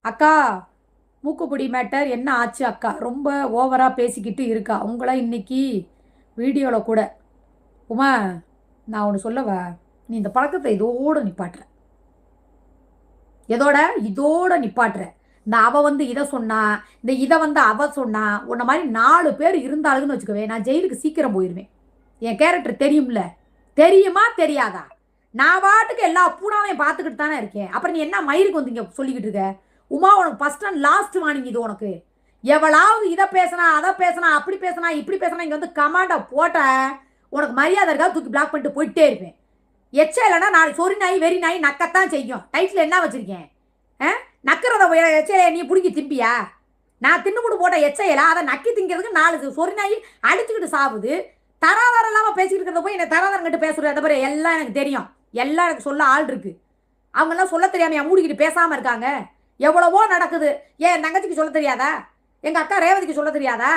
அக்கா, மூக்குப்பிடி மேட்டர் என்ன ஆச்சு அக்கா? ரொம்ப ஓவரா பேசிக்கிட்டு இருக்கா. உங்கள இன்னைக்கு வீடியோவில் கூட உமா, நான் ஒன்று சொல்லவா? நீ இந்த பழக்கத்தை இதோட நிப்பாட்டுற. எதோட? இதோட நிப்பாட்டுற. இந்த அவ வந்து இதை சொன்னா, இந்த இதை வந்து அவ சொன்னா, உன்ன மாதிரி 4 பேர் இருந்தாளுன்னு வச்சுக்கவே, நான் ஜெயிலுக்கு சீக்கிரம் போயிடுவேன். என் கேரக்டர் தெரியும்ல? தெரியுமா தெரியாதா? நான் பாட்டுக்கு எல்லா பூனாவையும் பார்த்துக்கிட்டு தானே இருக்கேன். அப்புறம் நீ என்ன மயிருக்கு வந்து இங்கே சொல்லிக்கிட்டு இருக்க? உமா, உனக்கு ஃபர்ஸ்ட் அண்ட் லாஸ்ட் வார்னிங் இது உனக்கு. எவளாவது இதை பேசினா அதை பேசினா அப்படி பேசினா இப்படி பேசினா இங்கே வந்து கமாண்டை போட்ட உனக்கு மரியாதை இருக்கா? தூக்கி பிளாக் பண்ணிட்டு போயிட்டே இருப்பேன். எச்ச இல்லைன்னா நாளைக்கு சொறி நாய் வெறி நாய் நக்கத்தான் செய்யும். டைட்டில் என்ன வச்சிருக்கேன்? நக்கிறத எச்சையில நீ பிடிக்கி திம்பியா? நான் தின்னுமுடு போட்ட எச்சையில அதை நக்கி திங்கிறதுக்கு 4 சொறி நாய் அடிச்சுக்கிட்டு சாவுது. தராதாரம் இல்லாமல் பேசிக்கிட்டு இருக்கிறத போய் என்னை தராதாரம் கிட்ட பேசுறது. அதை பாரு, எல்லாம் எனக்கு தெரியும். எல்லாம் எனக்கு சொல்ல ஆள் இருக்கு. அவங்கெல்லாம் சொல்ல தெரியாமையா மூடிக்கிட்டு பேசாமல் இருக்காங்க? எவ்வளவோ நடக்குது. ஏன் என் தங்கச்சிக்கு சொல்ல தெரியாதா? எங்கள் அக்கா ரேவதிக்கு சொல்ல தெரியாதா?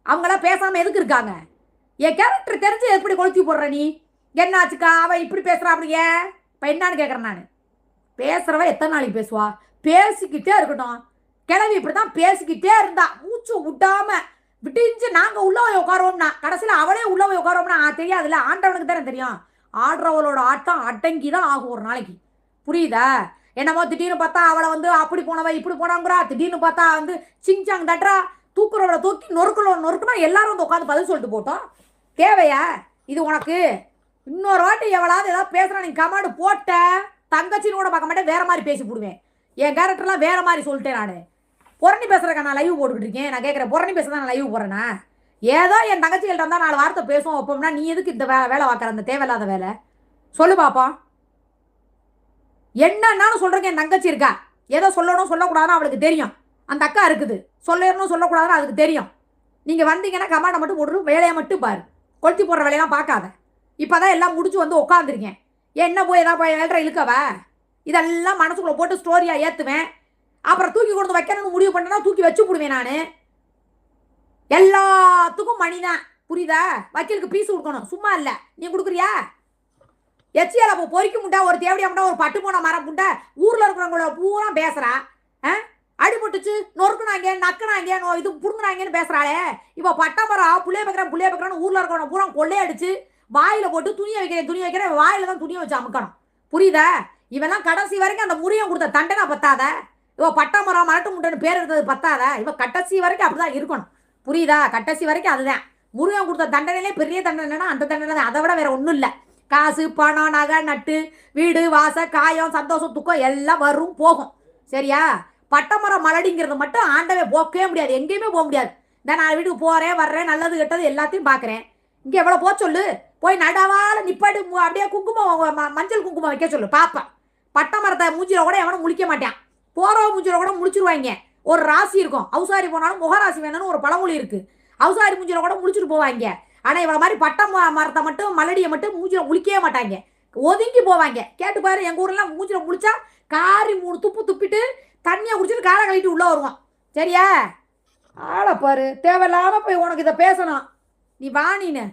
அவங்களாம் பேசாமல் எதுக்கு இருக்காங்க? என் கேரக்டர் தெரிஞ்சு எப்படி கொளுத்தி போடுற நீ? என்ன ஆச்சுக்கா அவள் இப்படி பேசுகிறா? அப்படிங்க இப்போ என்னான்னு கேட்குறேன் நான். பேசுகிறவ எத்தனை நாளைக்கு பேசுவா? பேசிக்கிட்டே இருக்கட்டும். கிளவி இப்படி தான் பேசிக்கிட்டே இருந்தா, மூச்சு விட்டாம விடிஞ்சு நாங்கள் உள்ள போய் உட்காரோம்னா கடைசியில் அவளே உள்ள போய் உட்காரோம்னா தெரியாதுல்ல, ஆண்டவனுக்கு தானே தெரியும். ஆடுறவளோட ஆட்டம் அடங்கி தான் ஆகும் ஒரு நாளைக்கு. புரியுதா? என்னமோ திடீர்னு பார்த்தா அவளை வந்து அப்படி போனவ இப்படி போனாங்கிறா, திடீர்னு பார்த்தா வந்து சிங்சாங் தட்டுறா, தூக்குறவளை தூக்கி நொறுக்குனா எல்லாரும் வந்து உட்காந்து பதில் சொல்லிட்டு போட்டோம். தேவையா இது உனக்கு? இன்னொரு வாட்டி எவளாவது ஏதாவது பேசுகிறா நீ கமாண்டு போட்ட தங்கச்சின்னு கூட பார்க்க மாட்டேன், வேற மாதிரி பேசி போடுவேன். என் கேரக்டர்லாம் வேற மாதிரி சொல்லிட்டேன் நான். புறணி பேசுறதுக்கா நான் லைவ் போட்டுக்கிட்டு இருக்கேன்? நான் கேட்குறேன், புறணி பேச தான் நான் லைவ் போடுறேன்னா? ஏதோ என் தங்கச்சிகள்ட்ட இருந்தால் 4 வார்த்தை பேசுவோம் வைப்போம்னா, நீ எதுக்கு இந்த வேலை பார்க்குற? அந்த தேவையில்லாத வேலை சொல்லு பாப்போம். என்னன்னாலும் சொல்கிறேங்க, என் தங்கச்சி இருக்கா. ஏதோ சொல்லணும் சொல்லக்கூடாதுன்னு அவளுக்கு தெரியும். அந்த அக்கா இருக்குது, சொல்லணும் சொல்லக்கூடாதுன்னு அதுக்கு தெரியும். நீங்கள் வந்தீங்கன்னா கமாண்டை மட்டும் போட்டு வேலையை மட்டும் பாரு, கொளுத்தி போடுற வேலையெல்லாம் பார்க்காத. இப்போ தான் எல்லாம் முடிச்சு வந்து உட்காந்துருக்கேன். என்ன போய் ஏதாவது போய் வேலை இழுக்கவா? இதெல்லாம் மனசுக்குள்ளே போட்டு ஸ்டோரியாக ஏற்றுவேன். அப்புறம் தூக்கி கொடுத்து வைக்கணும்னு முடிவு பண்ணனா தூக்கி வச்சு போடுவேன் நான். எல்லாத்துக்கும் மணி தான், புரியுதா? வக்கீலுக்கு பீஸ் கொடுக்கணும், சும்மா இல்லை. நீ கொடுக்குறியா? எச்சியால் அப்போ பொறிக்க முட்டா, ஒரு தேவடியா முட்டா, ஒரு பட்டு போன மரம் முட்டா, ஊரில் இருக்கிறவங்கள பூரா பேசுகிறா. அடிபட்டுச்சு, நொறுக்குனாங்க, நக்குனாங்க, இது புடுங்குனாங்கன்னு பேசுகிறாளே. இப்போ பட்டமரம் புள்ளைய வைக்கிறேன்னு ஊரில் இருக்கிறவங்க பூரா கொள்ளையடிச்சு வாயில் போட்டு துணியை வைக்கிறேன் வாயில் தான் துணியை வச்சு அமுக்கணும். புரியுதா? இவெல்லாம் கடைசி வரைக்கும் அந்த முறியம் கொடுத்த தண்டனை பத்தாத. இவ பட்டமரம் மரட்டு முட்டைன்னு பேர் எடுத்தது பத்தாத. இவ கடைசி வரைக்கும் அப்படிதான் இருக்கணும். புரியுதா? கடைசி வரைக்கும் அதுதான். முருகன் கொடுத்த தண்டனையிலே பெரிய தண்டனைனா அந்த தண்டனை தான். அதை விட வேற ஒன்றும் இல்லை. காசு பணம் நகை நட்டு வீடு வாச காயம் சந்தோஷம் துக்கம் எல்லாம் வரும் போகும். சரியா? பட்டமரம் மலடிங்கிறது மட்டும் ஆண்டவே போக்கவே முடியாது, எங்கேயுமே போக முடியாது. இந்த 4 வீட்டுக்கு போகிறேன் வர்றேன், நல்லது கெட்டது எல்லாத்தையும் பார்க்குறேன். இங்கே எவ்வளோ போக சொல்லு, போய் நடாவால நிப்பாடி அப்படியே குங்குமம் மஞ்சள் குங்குமம் வைக்க சொல்லு பார்ப்பேன். பட்டமரத்தை மூஞ்சியில் கூட எவனும் முழிக்க மாட்டான். போகிறவ மூஞ்சியில் கூட முடிச்சிருவாங்க. ஒரு ராசி இருக்கும், அவுசாரி போனாலும் முகராசி வேணும்னு ஒரு பழமொழி இருக்குது. அவுசாரி மூஞ்சியில் கூட முடிச்சுட்டு போவாங்க. ஆனால் இவ்வளோ மாதிரி மரத்தை மட்டும் மலடியை மட்டும் மூஞ்சியில் முழிக்கவே மாட்டாங்க, ஒதுங்கி போவாங்க. கேட்டு பாரு, எங்கள் ஊரெல்லாம் மூஞ்சியில் முழிச்சா காரி 3 துப்பு துப்பிட்டு தண்ணியை குடிச்சிட்டு காலை கழிட்டு உள்ளே வருவான். சரியா? ஆளை பாரு, தேவையில்லாமல் போய் உனக்கு இதை பேசணும். நீ வாணின்னு